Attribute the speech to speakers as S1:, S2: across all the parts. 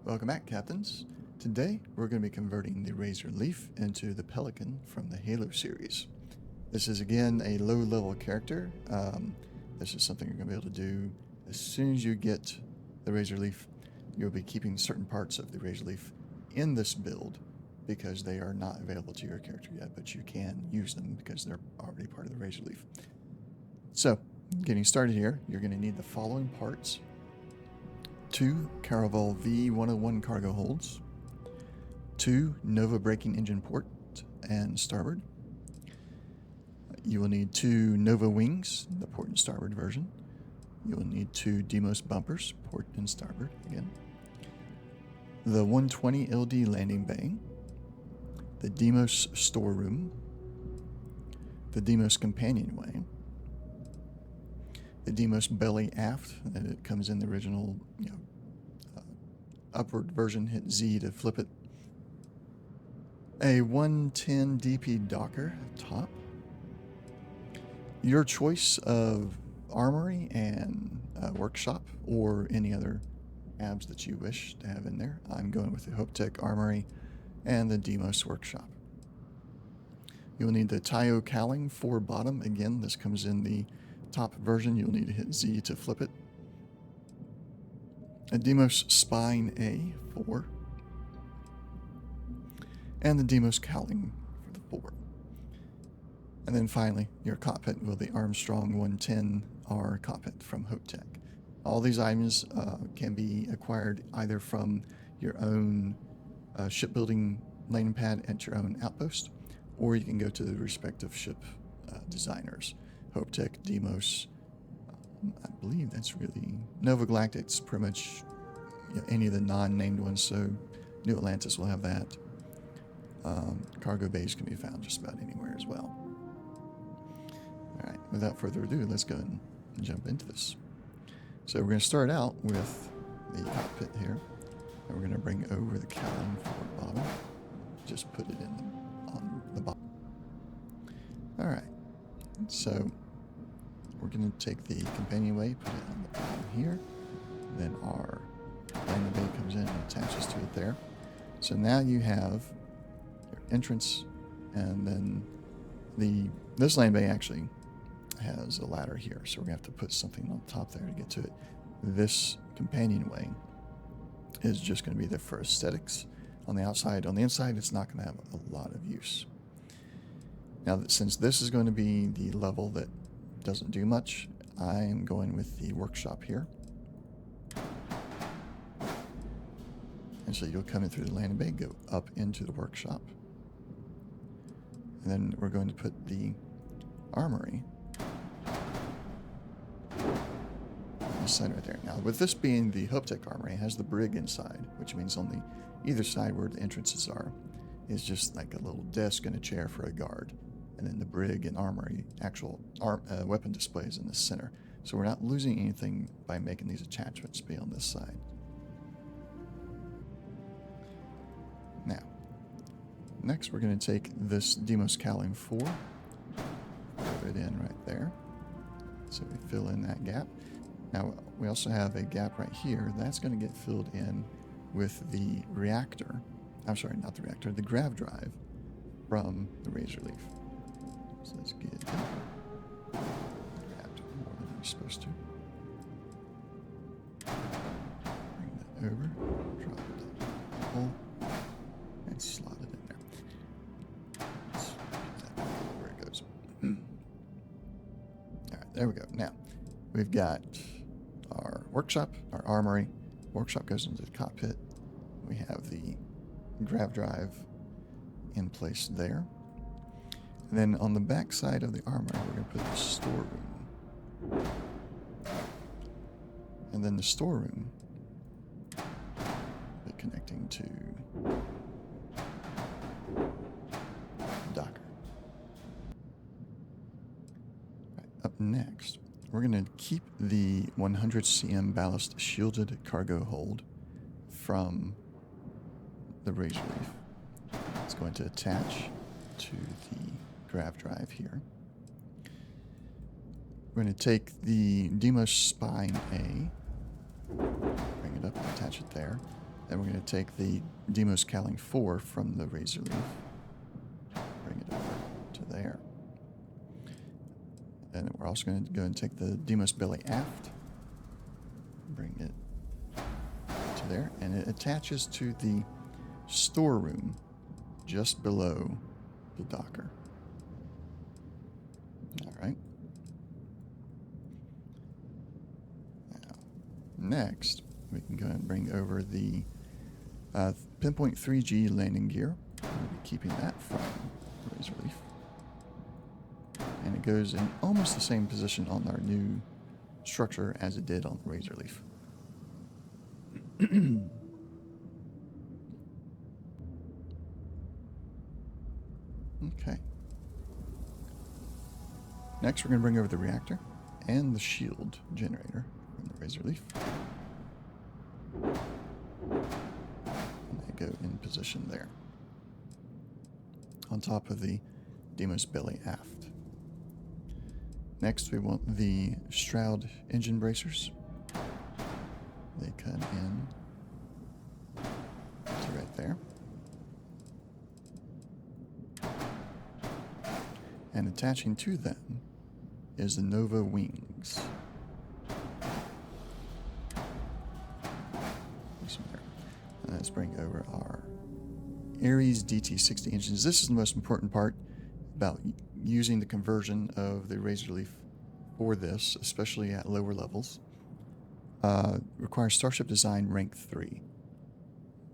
S1: Welcome back, Captains. Today, we're going to be converting the Razorleaf into the Pelican from the Halo series. This is, again, a low-level character. This is something you're going to be able to do as soon as you get the Razorleaf. You'll be keeping certain parts of the Razorleaf in this build because they are not available to your character yet, but you can use them because they're already part of the Razorleaf. So, getting started here, you're going to need the following parts. 2 Caravel V101 cargo holds, 2 Nova braking engine port and starboard. You will need 2 Nova wings, the port and starboard version. You will need 2 Demos bumpers, port and starboard again. The 120 LD landing bay, the Demos storeroom, the Demos companionway, the Demos belly aft, and it comes in the original, upward version. Hit Z to flip it. A 110 DP docker top. Your choice of armory and workshop, or any other abs that you wish to have in there. I'm going with the HopeTech armory and the Demos workshop. You'll need the Tayo cowling for bottom. Again, this comes in the top version. You'll need to hit Z to flip it. A Demos spine A4. And the Demos cowling for the forward. And then finally, your cockpit with the Armstrong 110R cockpit from HopeTech. All these items can be acquired either from your own shipbuilding landing pad at your own outpost, or you can go to the respective ship designers. HopeTech, Demos, I believe that's really Nova Galactic's pretty much any of the non-named ones, so New Atlantis will have that. Cargo bays can be found just about anywhere as well. Alright, without further ado, let's go ahead and jump into this. So we're going to start out with the cockpit here, and we're going to bring over the cowling for bottom. Just put it on the bottom. Alright, so we're going to take the companionway, put it on the bottom here. Then our landing bay comes in and attaches to it there. So now you have your entrance, and then this landing bay actually has a ladder here, so we're going to have to put something on top there to get to it. This companionway is just going to be there for aesthetics on the outside. On the inside, it's not going to have a lot of use. Now, since this is going to be the level that doesn't do much, I am going with the workshop here. And so you'll come in through the landing bay, go up into the workshop. And then we're going to put the armory on the side right there. Now, with this being the HopeTech armory, it has the brig inside, which means on the either side where the entrances are is just like a little desk and a chair for a guard. And then the brig and armory, actual weapon displays in the center. So we're not losing anything by making these attachments be on this side. Now, next we're going to take this Demos cowling 4, put it in right there. So we fill in that gap. Now, we also have a gap right here. That's going to get filled in with the reactor. I'm sorry, not the reactor, the grav drive from the Razorleaf. So let's get it grabbed more than we're supposed to. Bring that over, drop it in the hole, and slot it in there. Let's get that where it goes. Alright, there we go. Now, we've got our workshop, our armory. Workshop goes into the cockpit. We have the grav drive in place there. And then on the back side of the armory, we're going to put the storeroom. And then the storeroom will be connecting to the docker. Right, up next, we're going to keep the 100 cm ballast shielded cargo hold from the Razorleaf. It's going to attach to the grav drive here. We're going to take the Demos spine A, bring it up and attach it there. Then we're going to take the Demos Cowling 4 from the Razorleaf, bring it over to there. And we're also going to go and take the Demos Belly Aft, bring it to there, and it attaches to the storeroom just below the docker. All right. Now, next, we can go and bring over the Pinpoint 3G landing gear. We'll be keeping that from Razorleaf. And it goes in almost the same position on our new structure as it did on the Razorleaf. Okay. Next, we're going to bring over the reactor and the shield generator from the Razorleaf. And they go in position there, on top of the Demos Belly Aft. Next, we want the Stroud engine bracers. They come in to right there. And attaching to them is the Nova wings. And let's bring over our Ares DT60 engines. This is the most important part about using the conversion of the Razorleaf for this, especially at lower levels. Requires Starship Design rank 3.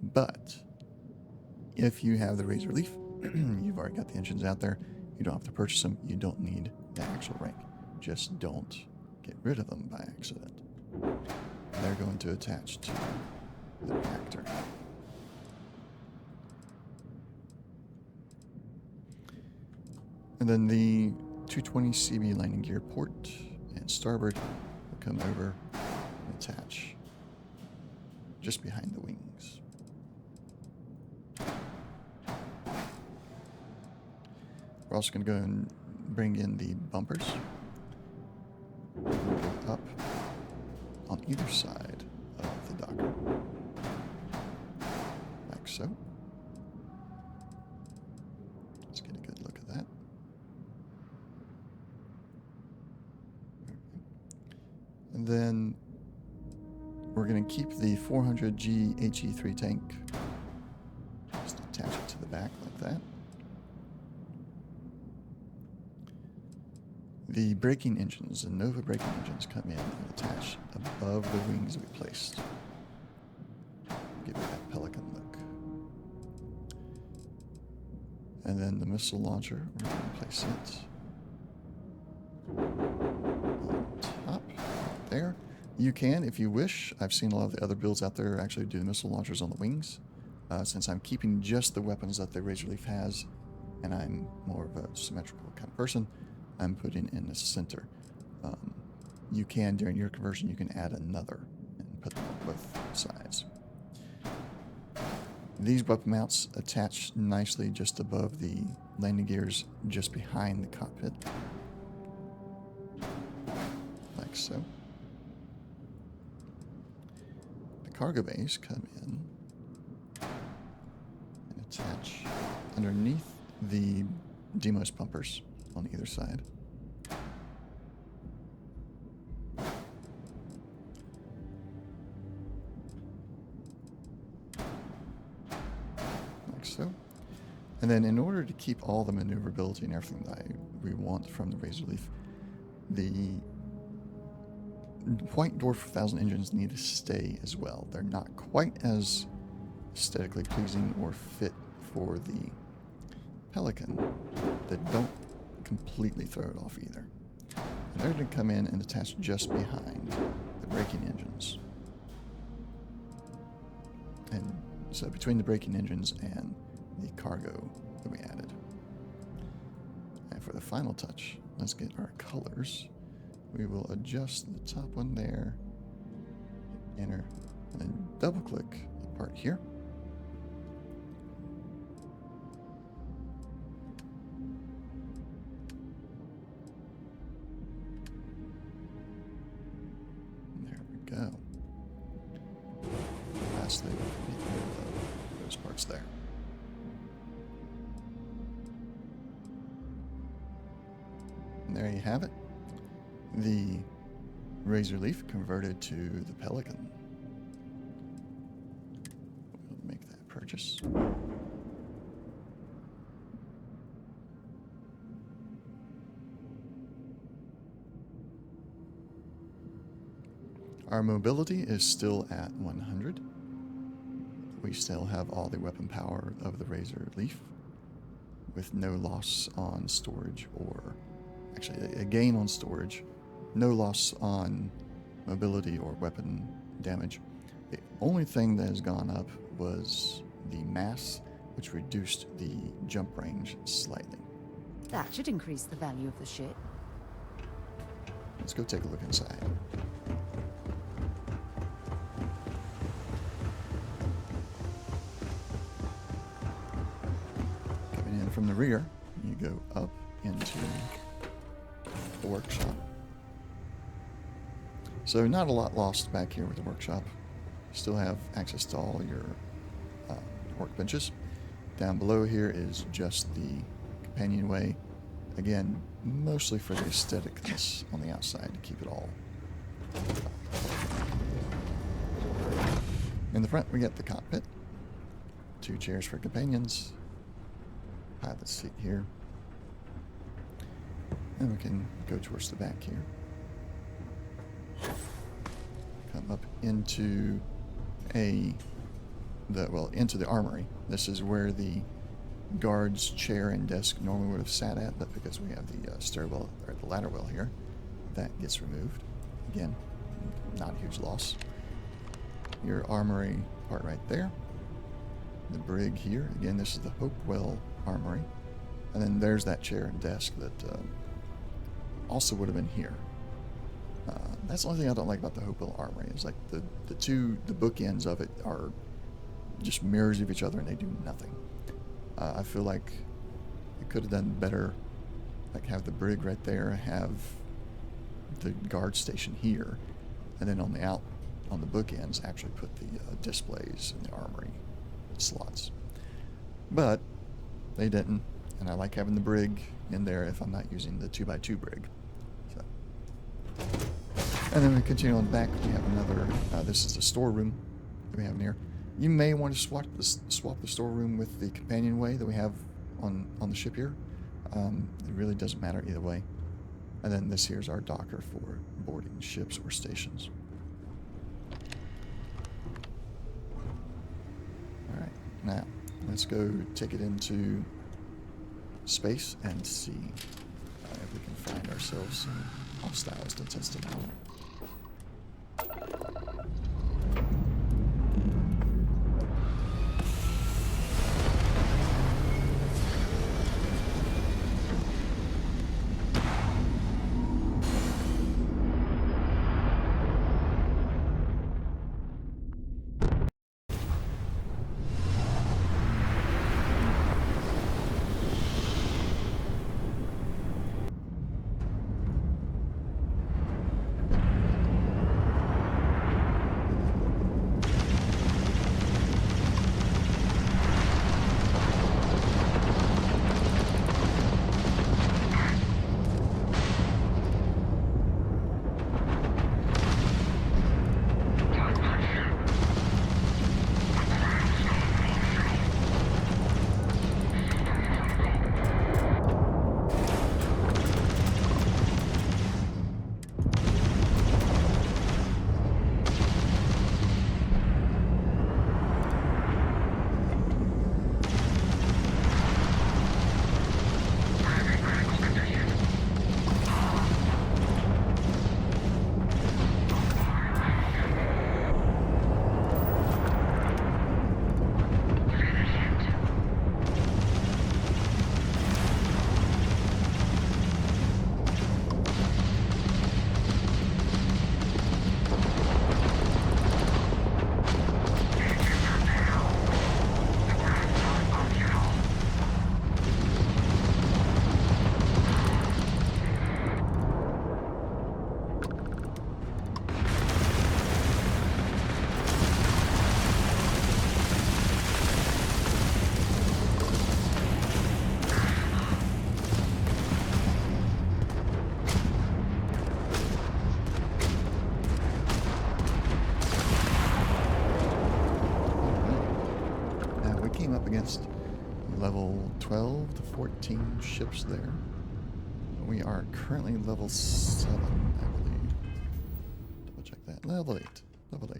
S1: But if you have the Razorleaf, you've already got the engines out there, you don't have to purchase them, you don't need the actual rank. Just don't get rid of them by accident. They're going to attach to the reactor. And then the 220 CB landing gear port and starboard will come over and attach just behind the wings. We're also going to go and bring in the bumpers. We'll go up on either side of the docker, like so. Let's get a good look at that. And then we're going to keep the 400G HE3 tank. Just attach it to the back like that. The braking engines, the Nova braking engines, come in and attach above the wings we placed. Give it that Pelican look. And then the missile launcher, we're going to place it on top, right there. You can, if you wish. I've seen a lot of the other builds out there actually do the missile launchers on the wings. Since I'm keeping just the weapons that the Razorleaf has, and I'm more of a symmetrical kind of person, I'm putting in the center. You can, during your conversion, you can add another and put them on both sides. These weapon mounts attach nicely just above the landing gears, just behind the cockpit, like so. The cargo bays come in and attach underneath the Demos pumpers on either side. Like so. And then in order to keep all the maneuverability and everything that we want from the Razorleaf, the White Dwarf 1000 engines need to stay as well. They're not quite as aesthetically pleasing or fit for the Pelican. They don't completely throw it off either. And they're going to come in and attach just behind the braking engines. And so between the braking engines and the cargo that we added. And for the final touch, let's get our colors. We will adjust the top one there, enter, and then double click the part here. There we go. Lastly, Get rid of those parts there. And there you have it. The Razorleaf converted to the Pelican. We'll make that purchase. Our mobility is still at 100. We still have all the weapon power of the Razorleaf, with no loss on storage, or actually a gain on storage, no loss on mobility or weapon damage. The only thing that has gone up was the mass, which reduced the jump range slightly.
S2: That should increase the value of the ship.
S1: Let's go take a look inside. Coming in from the rear, you go up into the workshop. So not a lot lost back here with the workshop. You still have access to all your workbenches. Down below here is just the companionway. Again, mostly for the aestheticness on the outside to keep it all. In the front we got the cockpit. 2 chairs for companions. Pilot seat here. And we can go towards the back here. Come up into into the armory. This is where the guard's chair and desk normally would have sat at, but because we have the stairwell or the ladder well here, that gets removed. Again, not a huge loss. Your armory part right there. The brig here. Again, this is the Hopewell armory. And then there's that chair and desk that also would have been here. That's the only thing I don't like about the Hopewell armory. Is like the bookends of it are just mirrors of each other and they do nothing. I feel like it could have done better, like have the brig right there, have the guard station here, and then on the bookends actually put the displays in the armory slots. But they didn't, and I like having the brig in there if I'm not using the 2x2 brig. So. And then we continue on back. We have another. This is the storeroom that we have in here. You may want to swap the storeroom with the companionway that we have on the ship here. It really doesn't matter either way. And then this here's our docker for boarding ships or stations. All right, now let's go take it into space and see if we can find ourselves some hostiles to test them out. came up against level 12 to 14 ships there. We are currently level 7, I believe. Double check that. Level 8. Level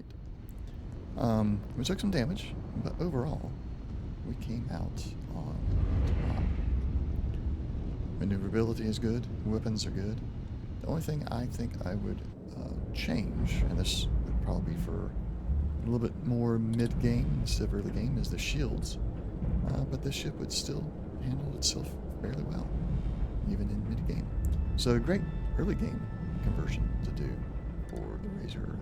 S1: 8. We took some damage, but overall, we came out on top. Maneuverability is good. Weapons are good. The only thing I think I would change, and this would probably be for a little bit more mid-game instead of early game, is the shields. But this ship would still handle itself fairly well, even in mid-game. So a great early game conversion to do for the Razorleaf.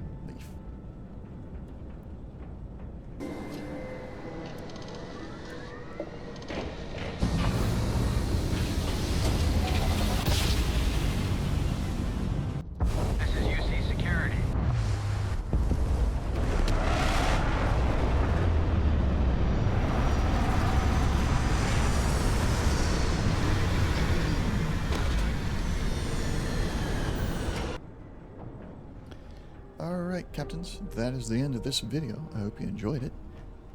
S1: Alright, Captains, that is the end of this video. I hope you enjoyed it.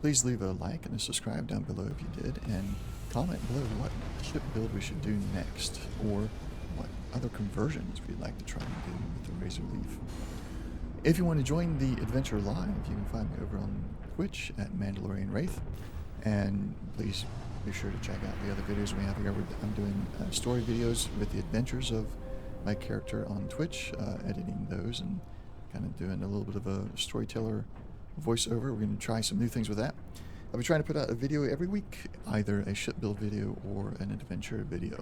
S1: Please leave a like and a subscribe down below if you did, and comment below what ship build we should do next, or what other conversions we'd like to try and do with the Razorleaf. If you want to join the adventure live, you can find me over on Twitch at Mandalorian Wraith, and please be sure to check out the other videos we have here. I'm doing story videos with the adventures of my character on Twitch, editing those and kind of doing a little bit of a storyteller voiceover. We're going to try some new things with that. I'll be trying to put out a video every week, either a ship build video or an adventure video.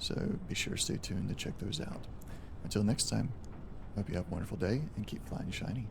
S1: So be sure to stay tuned to check those out. Until next time, hope you have a wonderful day and keep flying shiny.